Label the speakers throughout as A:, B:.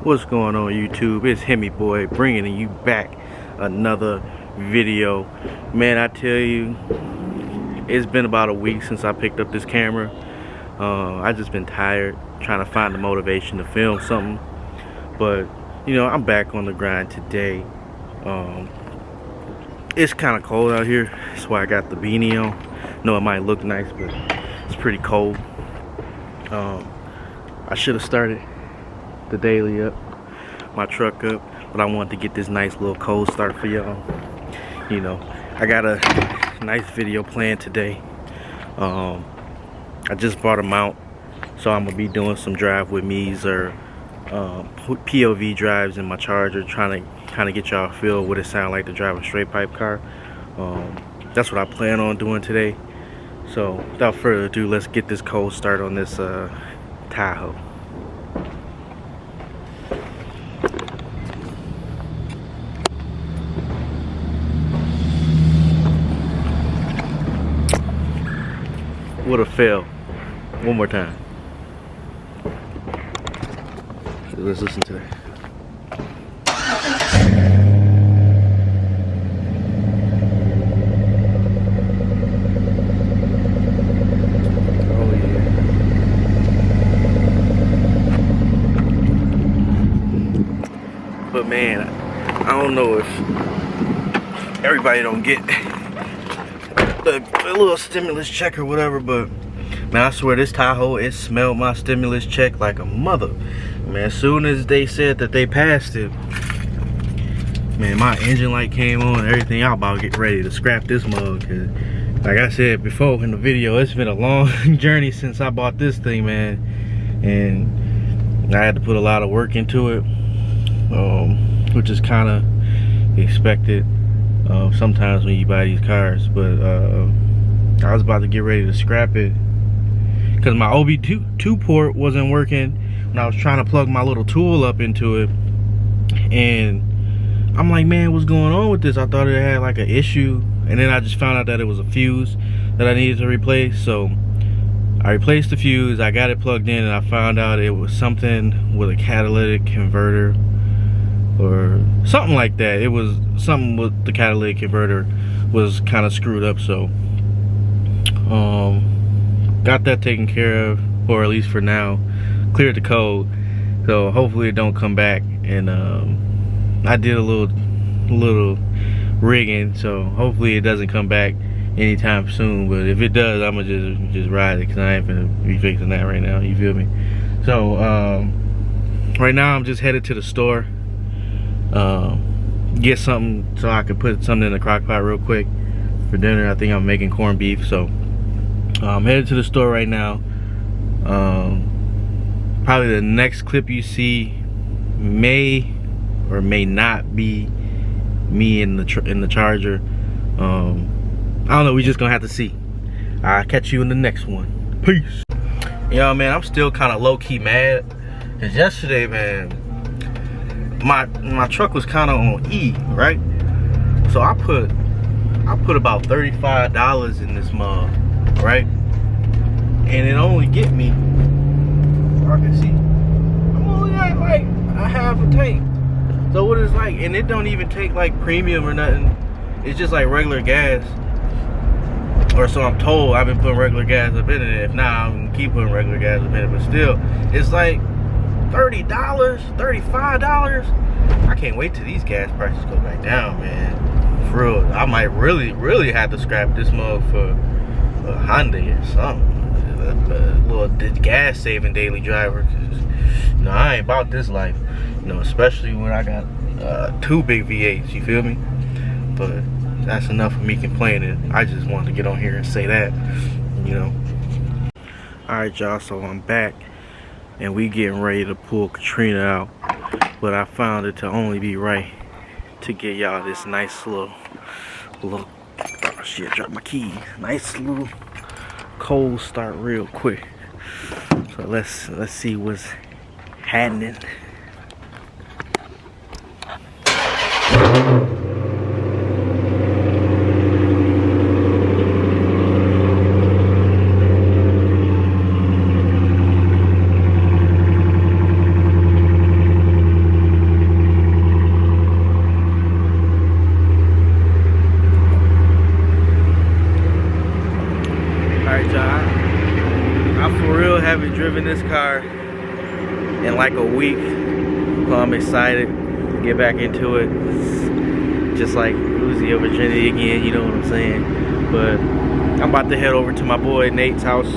A: What's going on, YouTube? It's Hemi Boy bringing you back another video. Man, I tell you, it's been about a week since I picked up this camera. I just been tired trying to find the motivation to film something, but you know, I'm back on the grind today. It's kind of cold out here, that's why I got the beanie on. No, it might look nice, but it's pretty cold. I should have started the daily up, my truck up, but I wanted to get this nice little cold start for y'all. You know, I got a nice video planned today. I just bought a mount, so I'm gonna be doing some drive with me's or POV drives in my Charger, trying to kind of get y'all a feel what it sounds like to drive a straight pipe car. That's what I plan on doing today. So without further ado, let's get this cold start on this Tahoe. Would have failed. One more time. Let's listen to that. Oh yeah. But man, I don't know if everybody don't get the little stimulus check or whatever, but man, I swear this Tahoe, it smelled my stimulus check like a mother. Man, as soon as they said that they passed it, man, my engine light came on and everything. I'm about to get ready to scrap this mug, cause like I said before in the video, it's been a long journey since I bought this thing, man, and I had to put a lot of work into it, which is kind of expected sometimes when you buy these cars. But I was about to get ready to scrap it because my OB2 port wasn't working when I was trying to plug my little tool up into it, and I'm like, man, what's going on with this? I thought it had like an issue, and then I just found out that it was a fuse that I needed to replace. So I replaced the fuse, I got it plugged in, and I found out it was something with a catalytic converter or something like that. It was something with the catalytic converter was kind of screwed up. So got that taken care of, or at least for now, cleared the code, so hopefully it don't come back. And I did a little rigging, so hopefully it doesn't come back anytime soon. But if it does, I'm gonna just ride it, because I ain't gonna be fixing that right now, you feel me? So right now I'm just headed to the store, get something so I can put something in the crock pot real quick for dinner. I think I'm making corned beef, so I'm headed to the store right now. Probably the next clip you see may or may not be me in the Charger. I don't know, we just gonna have to see. I'll catch you in the next one. Peace. Yo, man, I'm still kind of low-key mad, because yesterday, man, my truck was kind of on E, right? So I put about $35 in this mug, right? And it only get me, I can see, I'm only at like a half a tank. So what it's like, and it don't even take like premium or nothing. It's just like regular gas, or so I'm told. I've been putting regular gas up in it. If not, I'm gonna keep putting regular gas up in it. But still, it's like $30, $35. I can't wait till these gas prices go back down, man. For real, I might really have to scrap this mug for a Hyundai or something. A little gas saving daily driver, because you know, I ain't about this life, you know, especially when I got 2 big V8s, you feel me? But that's enough of me complaining. I just wanted to get on here and say that, you know. Alright, y'all, so I'm back and we getting ready to pull Katrina out, but I found it to only be right to get y'all this nice little oh shit, dropped my key, nice little cold start real quick. So let's see what's happening. car in like a week, so I'm excited to get back into it. Just like losing your virginity again, you know what I'm saying? But I'm about to head over to my boy Nate's house.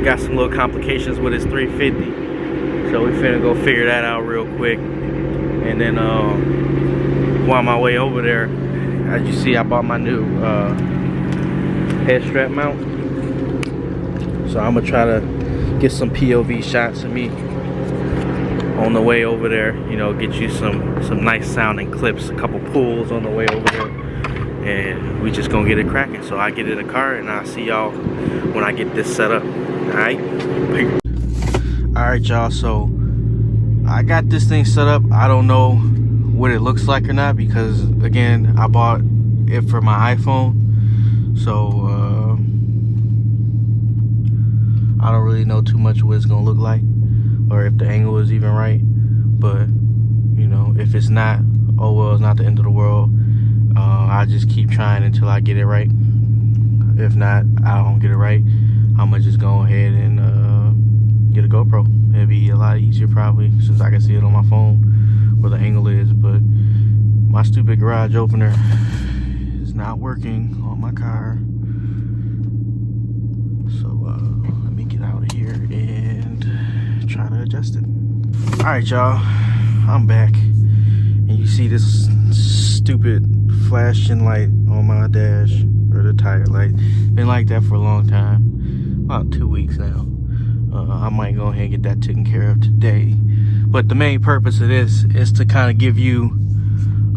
A: Got some little complications with his 350, so we finna go figure that out real quick. And then while on my way over there, as you see, I bought my new head strap mount. So I'm gonna try to get some POV shots of me on the way over there. You know, get you some nice sounding clips, a couple pulls on the way over there, and we just gonna get it cracking. So I get in the car and I'll see y'all when I get this set up. Alright, y'all, so I got this thing set up. I don't know what it looks like or not, because again, I bought it for my iPhone, so I don't really know too much what it's gonna look like, or if the angle is even right. But you know, if it's not, oh well, it's not the end of the world. I just keep trying until I get it right. If not, I don't get it right, I'm gonna just go ahead and get a GoPro. It'd be a lot easier probably, since I can see it on my phone where the angle is. But my stupid garage opener is not working on my car, so let me get out of here and try to adjust it. All right, y'all, I'm back, and you see this stupid flashing light on my dash, or the tire light. Been like that for a long time, about 2 weeks now. I might go ahead and get that taken care of today. But the main purpose of this is to kind of give you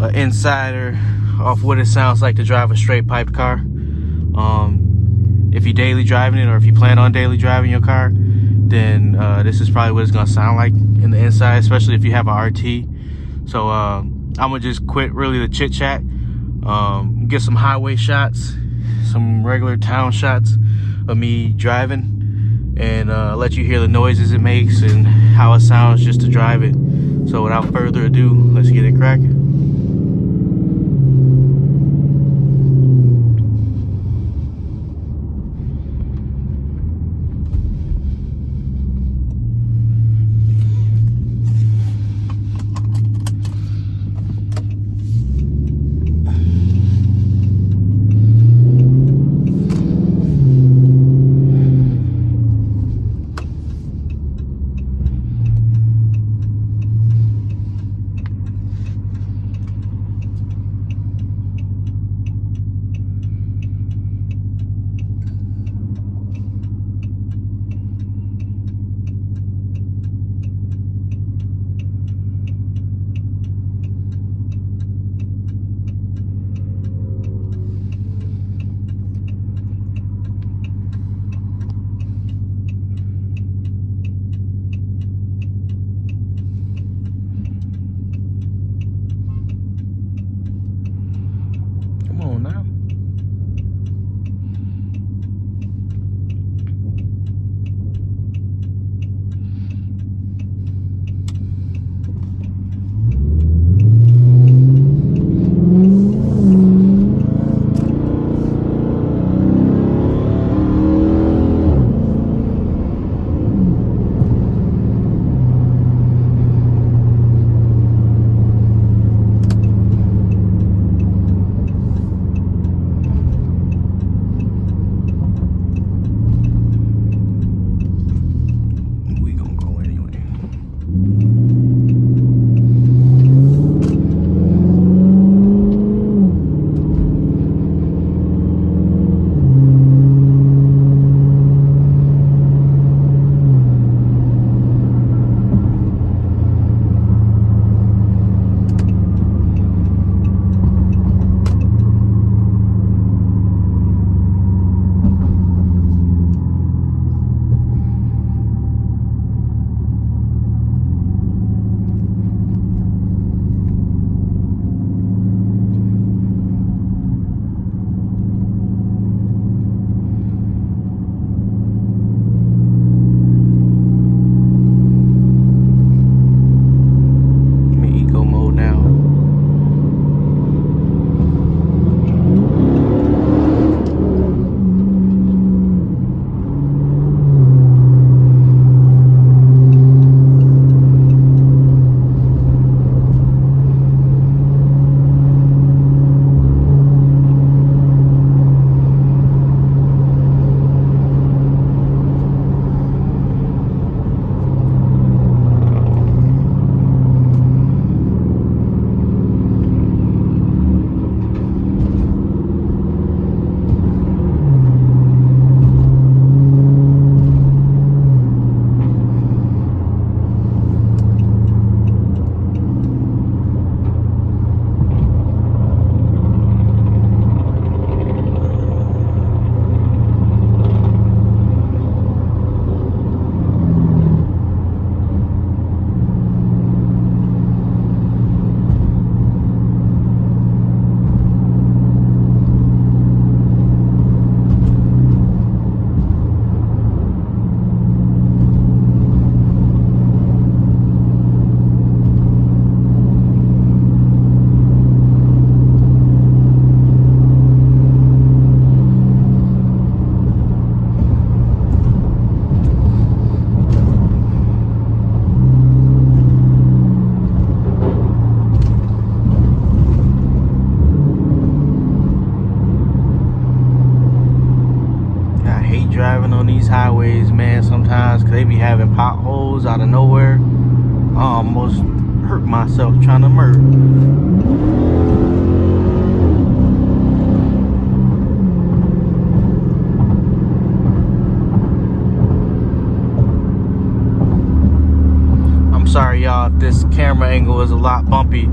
A: an insider off what it sounds like to drive a straight piped car. If you're daily driving it, or if you plan on daily driving your car, then this is probably what it's gonna sound like in the inside, especially if you have a RT. So I'm gonna just quit really the chit chat, get some highway shots, some regular town shots of me driving, and let you hear the noises it makes and how it sounds just to drive it. So without further ado, let's get it cracking. these highways, man, sometimes, because they be having potholes out of nowhere. I almost hurt myself trying to merge. Sorry y'all if this camera angle is a lot bumpy.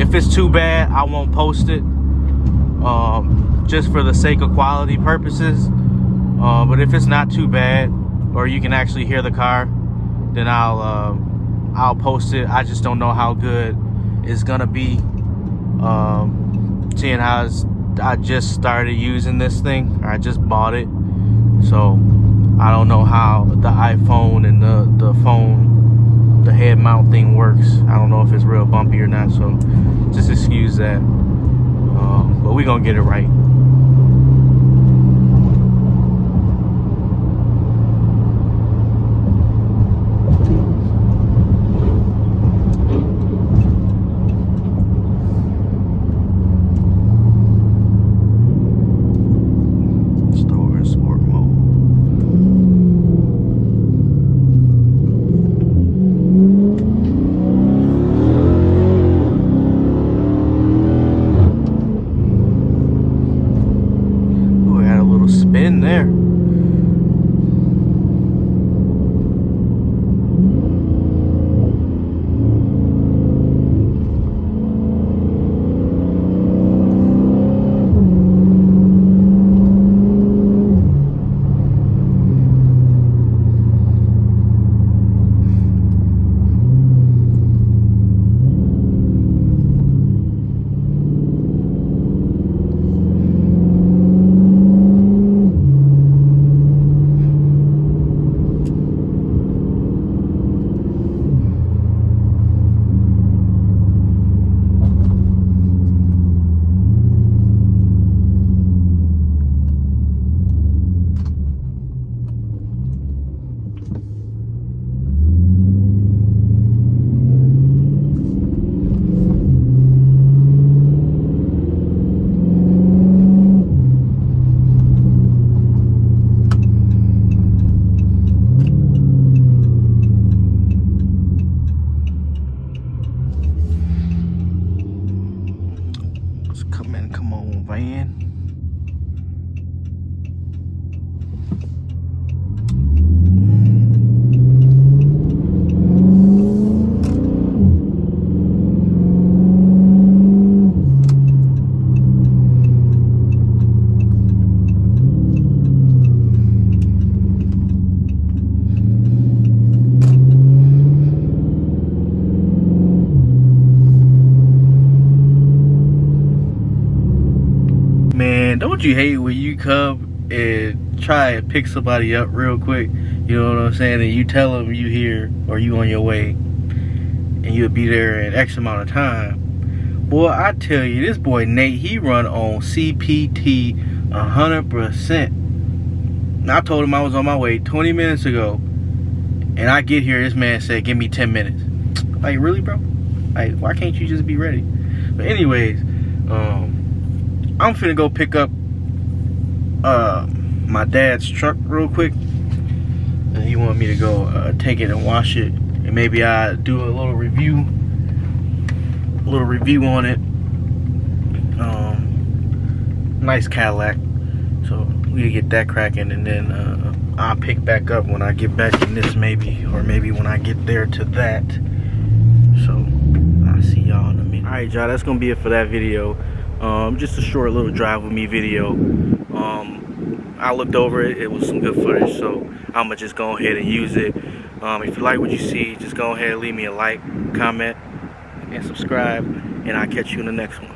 A: If it's too bad, I won't post it, just for the sake of quality purposes. But if it's not too bad, or you can actually hear the car, then I'll post it. I just don't know how good it's gonna be, seeing how I just started using this thing. I just bought it, so I don't know how the iPhone and the phone, the head mount thing works. I don't know if it's real bumpy or not, so just excuse that. But we gonna get it right. Spin there. Come on, van. Man, don't you hate when you come and try and pick somebody up real quick, you know what I'm saying, and you tell them you here or you on your way and you'll be there in X amount of time. Boy, I tell you, this boy Nate, he run on CPT 100%. I told him I was on my way 20 minutes ago, and I get here, this man said, give me 10 minutes. Like, really, bro? Like, why can't you just be ready? But anyways, I'm finna go pick up my dad's truck real quick, and he wanted me to go take it and wash it, and maybe I do a little review on it. Nice Cadillac, so we'll get that cracking, and then I'll pick back up when I get back in this, maybe when I get there to that. So I'll see y'all in a minute. All right, y'all, that's gonna be it for that video. Just a short little drive with me video. I looked over it, it was some good footage, so I'm gonna just go ahead and use it. If you like what you see, just go ahead and leave me a like, comment, and subscribe, and I'll catch you in the next one.